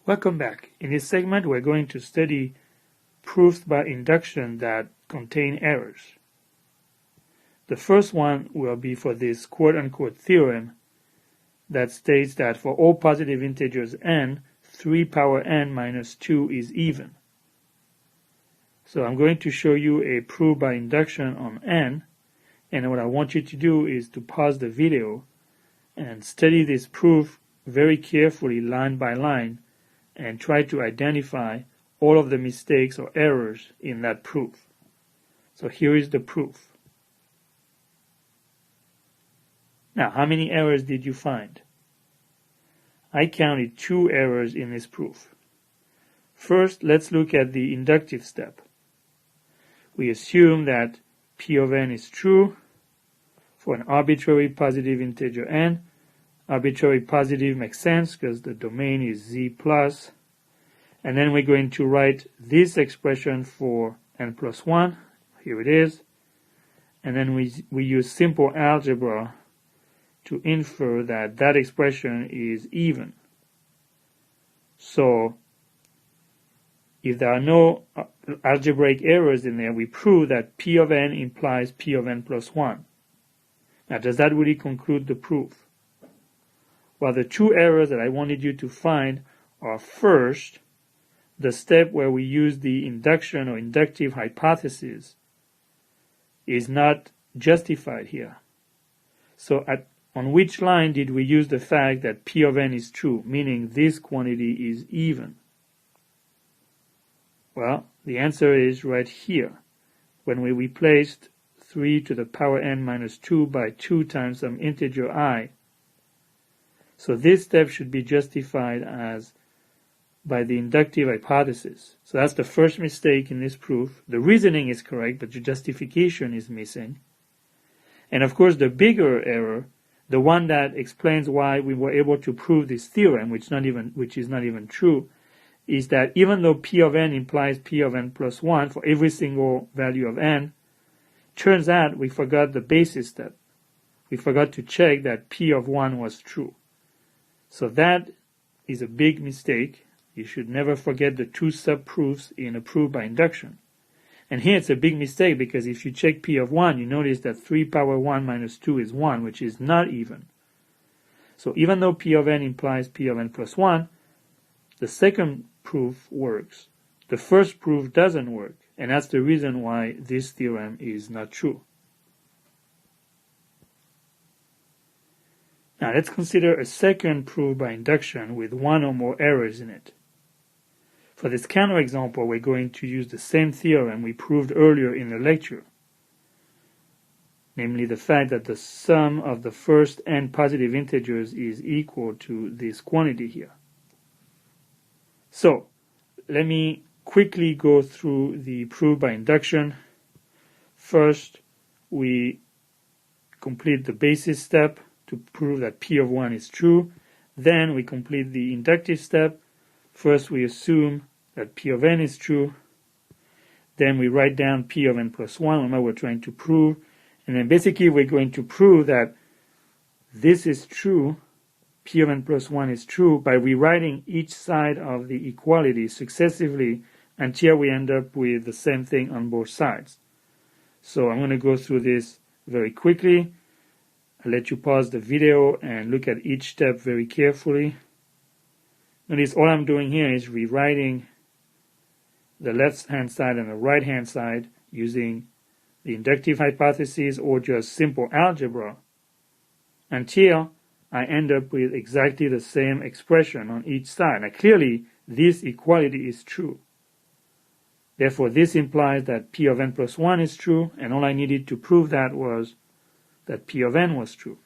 Welcome back. In this segment, we're going to study proofs by induction that contain errors. The first one will be for this quote-unquote theorem that states that for all positive integers n, 3 power n minus 2 is even. So I'm going to show you a proof by induction on n, and what I want you to do is to pause the video and study this proof very carefully line by line and try to identify all of the mistakes or errors in that proof. So here is the proof. Now, how many errors did you find? I counted 2 errors in this proof. First, let's look at the inductive step. We assume that P of n is true for an arbitrary positive integer n. Arbitrary positive makes sense because the domain is z plus. And then we're going to write this expression for n plus 1. Here it is. And then we use simple algebra to infer that that expression is even. So if there are no algebraic errors in there, we prove that P of n implies P of n plus 1. Now, does that really conclude the proof? Well, the 2 errors that I wanted you to find are first, the step where we use the induction or inductive hypothesis is not justified here. So on which line did we use the fact that P of n is true, meaning this quantity is even? Well, the answer is right here, when we replaced 3 to the power n minus 2 by 2 times some integer I. So this step should be justified as by the inductive hypothesis. So that's the first mistake in this proof. The reasoning is correct, but the justification is missing. And of course, the bigger error, the one that explains why we were able to prove this theorem, which is not even true, is that even though P of n implies P of n plus 1 for every single value of n, turns out we forgot the basis step. We forgot to check that P of 1 was true. So that is a big mistake. You should never forget the 2 sub-proofs in a proof by induction. And here it's a big mistake because if you check P of 1, you notice that 3 power 1 minus 2 is 1, which is not even. So even though P of n implies P of n plus 1, the second proof works. The first proof doesn't work, and that's the reason why this theorem is not true. Now let's consider a second proof by induction with 1 or more errors in it. For this counterexample, we're going to use the same theorem we proved earlier in the lecture, namely the fact that the sum of the first n positive integers is equal to this quantity here. So, let me quickly go through the proof by induction. First, we complete the basis step to prove that P of 1 is true. Then we complete the inductive step. First, we assume that P of n is true. Then we write down P of n plus 1, what we're trying to prove. And then basically we're going to prove that this is true, P of n plus 1 is true, by rewriting each side of the equality successively until we end up with the same thing on both sides. So I'm going to go through this very quickly. I'll let you pause the video and look at each step very carefully. Notice all I'm doing here is rewriting the left-hand side and the right-hand side using the inductive hypothesis or just simple algebra until I end up with exactly the same expression on each side. Now clearly, this equality is true. Therefore, this implies that P of n plus 1 is true, and all I needed to prove that was that P of n was true.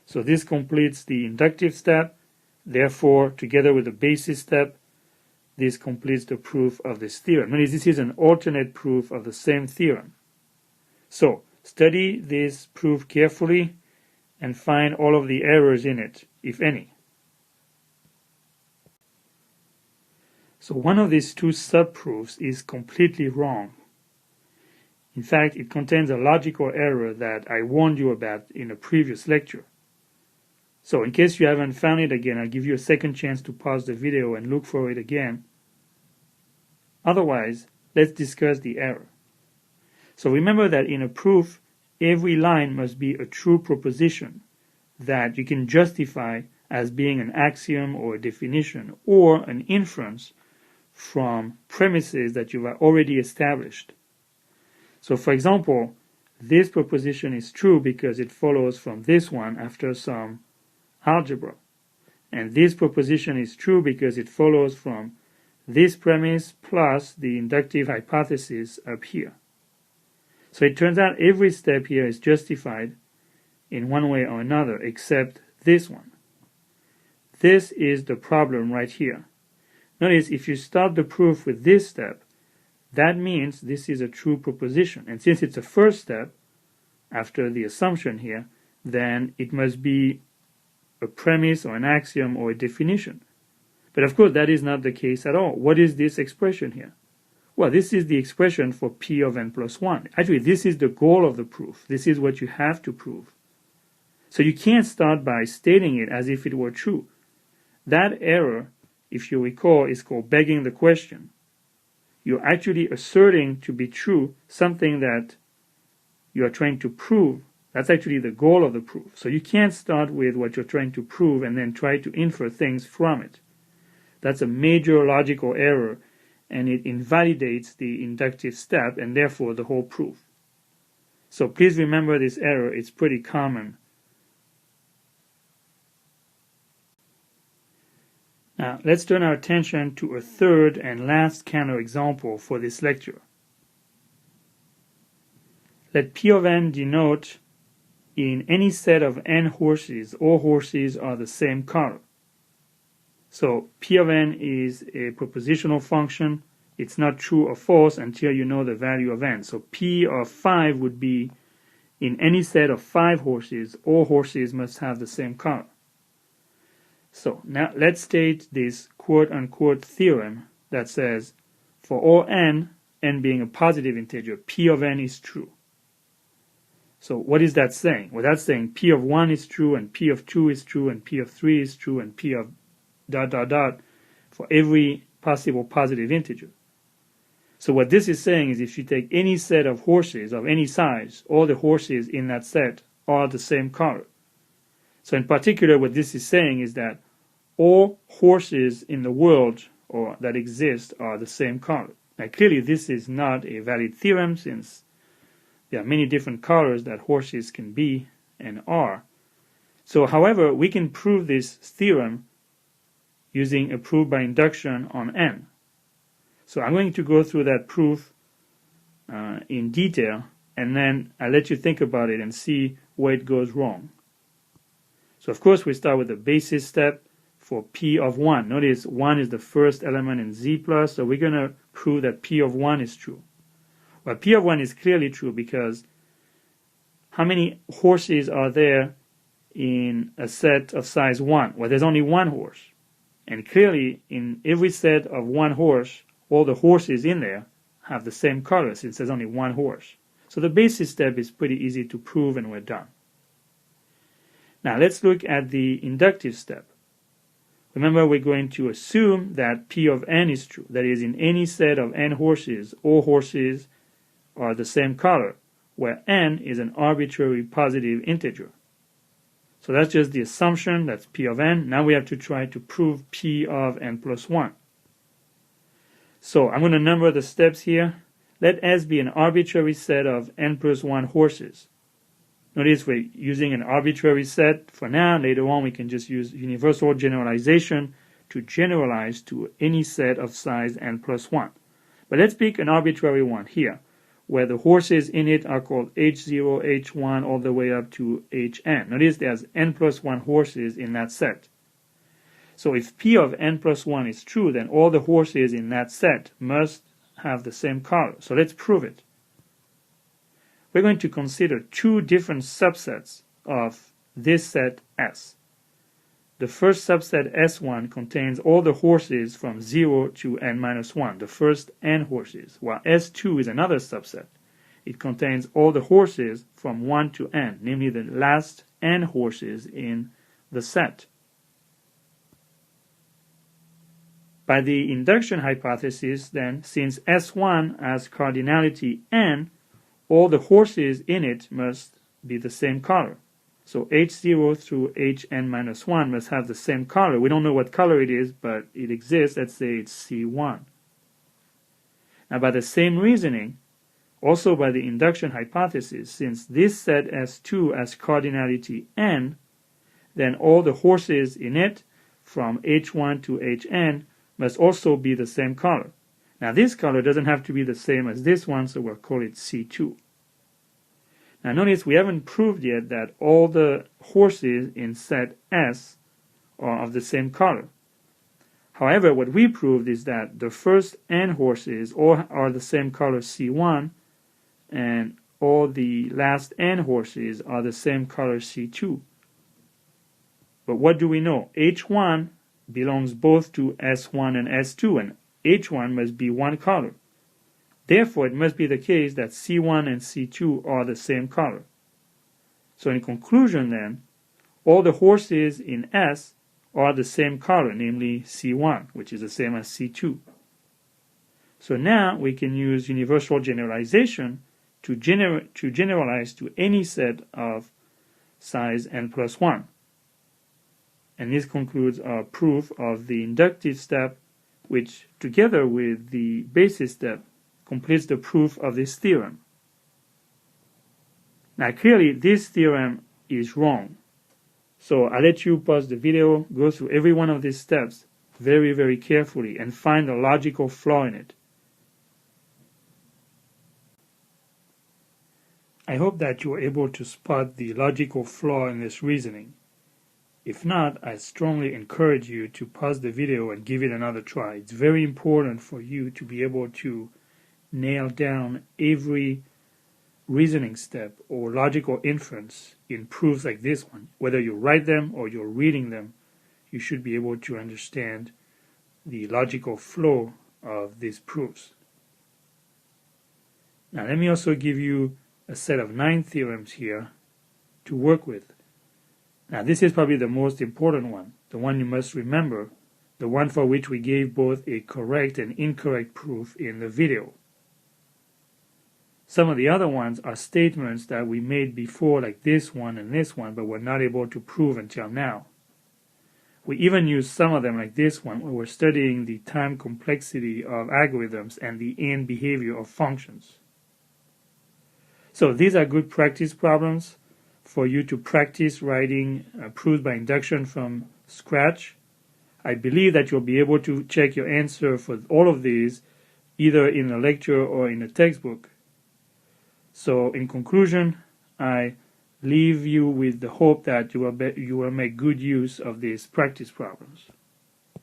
So this completes the inductive step. Therefore, together with the basis step, this completes the proof of this theorem. Notice this is an alternate proof of the same theorem. So, study this proof carefully and find all of the errors in it, if any. So one of these 2 sub-proofs is completely wrong. In fact, it contains a logical error that I warned you about in a previous lecture. So in case you haven't found it again, I'll give you a second chance to pause the video and look for it again. Otherwise, let's discuss the error. So remember that in a proof, every line must be a true proposition that you can justify as being an axiom or a definition or an inference from premises that you have already established. So for example, this proposition is true because it follows from this one after some algebra. And this proposition is true because it follows from this premise plus the inductive hypothesis up here. So it turns out every step here is justified in one way or another except this one. This is the problem right here. Notice if you start the proof with this step, that means this is a true proposition. And since it's a first step after the assumption here, then it must be a premise or an axiom or a definition. But of course that is not the case at all. What is this expression here? Well, this is the expression for P of n plus 1. Actually, this is the goal of the proof. This is what you have to prove. So you can't start by stating it as if it were true. That error, if you recall, is called begging the question. You're actually asserting to be true something that you are trying to prove. That's actually the goal of the proof. So you can't start with what you're trying to prove and then try to infer things from it. That's a major logical error, and it invalidates the inductive step and therefore the whole proof. So please remember this error. It's pretty common. Now, let's turn our attention to a third and last counterexample for this lecture. Let P of n denote in any set of n horses, all horses are the same color. So P of n is a propositional function. It's not true or false until you know the value of n. So P of 5 would be in any set of 5 horses, all horses must have the same color. So now let's state this quote-unquote theorem that says for all n being a positive integer, P of n is true. So what is that saying? Well, that's saying P of 1 is true, and P of 2 is true, and P of 3 is true, and P of ... for every possible positive integer. So what this is saying is if you take any set of horses of any size, all the horses in that set are the same color. So in particular, what this is saying is that all horses in the world or that exist are the same color. Now clearly this is not a valid theorem since there are many different colors that horses can be and are. So however, we can prove this theorem using a proof by induction on n. So I'm going to go through that proof in detail, and then I'll let you think about it and see where it goes wrong. So of course we start with the basis step for P of 1. Notice 1 is the first element in Z plus, so we're going to prove that P of 1 is true. Well, P of 1 is clearly true because how many horses are there in a set of size 1? Well, there's only one horse. And clearly, in every set of one horse, all the horses in there have the same color since there's only one horse. So the basis step is pretty easy to prove and we're done. Now let's look at the inductive step. Remember, we're going to assume that P of n is true. That is, in any set of n horses, all horses are the same color, where n is an arbitrary positive integer. So that's just the assumption, that's P of n. Now we have to try to prove P of n plus 1. So I'm going to number the steps here. Let S be an arbitrary set of n plus 1 horses. Notice we're using an arbitrary set for now. Later on we can just use universal generalization to generalize to any set of size n plus 1. But let's pick an arbitrary one here, where the horses in it are called H0, H1, all the way up to Hn. Notice there's n plus 1 horses in that set. So if P of n plus 1 is true, then all the horses in that set must have the same color. So let's prove it. We're going to consider two different subsets of this set S. The first subset S1 contains all the horses from 0 to n minus 1, the first n horses, while S2 is another subset. It contains all the horses from 1 to n, namely the last n horses in the set. By the induction hypothesis, then, since S1 has cardinality n, all the horses in it must be the same color. So H0 through Hn-1 must have the same color. We don't know what color it is, but it exists. Let's say it's C1. Now, by the same reasoning, also by the induction hypothesis, since this set S2 has cardinality n, then all the horses in it from H1 to Hn must also be the same color. Now, this color doesn't have to be the same as this one, so we'll call it C2. Now, notice we haven't proved yet that all the horses in set S are of the same color. However, what we proved is that the first n horses all are the same color C1, and all the last n horses are the same color C2. But what do we know? H1 belongs both to S1 and S2, and H1 must be one color. Therefore, it must be the case that C1 and C2 are the same color. So in conclusion then, all the horses in S are the same color, namely C1, which is the same as C2. So now we can use universal generalization to generalize to any set of size n plus 1. And this concludes our proof of the inductive step, which together with the basis step completes the proof of this theorem. Now clearly this theorem is wrong. So I'll let you pause the video, go through every one of these steps very, very carefully and find a logical flaw in it. I hope that you were able to spot the logical flaw in this reasoning. If not, I strongly encourage you to pause the video and give it another try. It's very important for you to be able to nail down every reasoning step or logical inference in proofs like this one. Whether you write them or you're reading them, you should be able to understand the logical flow of these proofs. Now let me also give you a set of 9 theorems here to work with. Now this is probably the most important one, the one you must remember, the one for which we gave both a correct and incorrect proof in the video. Some of the other ones are statements that we made before, like this one and this one, but were not able to prove until now. We even used some of them, like this one, where we're studying the time complexity of algorithms and the end behavior of functions. So these are good practice problems for you to practice writing proofs by induction from scratch. I believe that you'll be able to check your answer for all of these either in a lecture or in a textbook. So in conclusion, I leave you with the hope that you will make good use of these practice problems.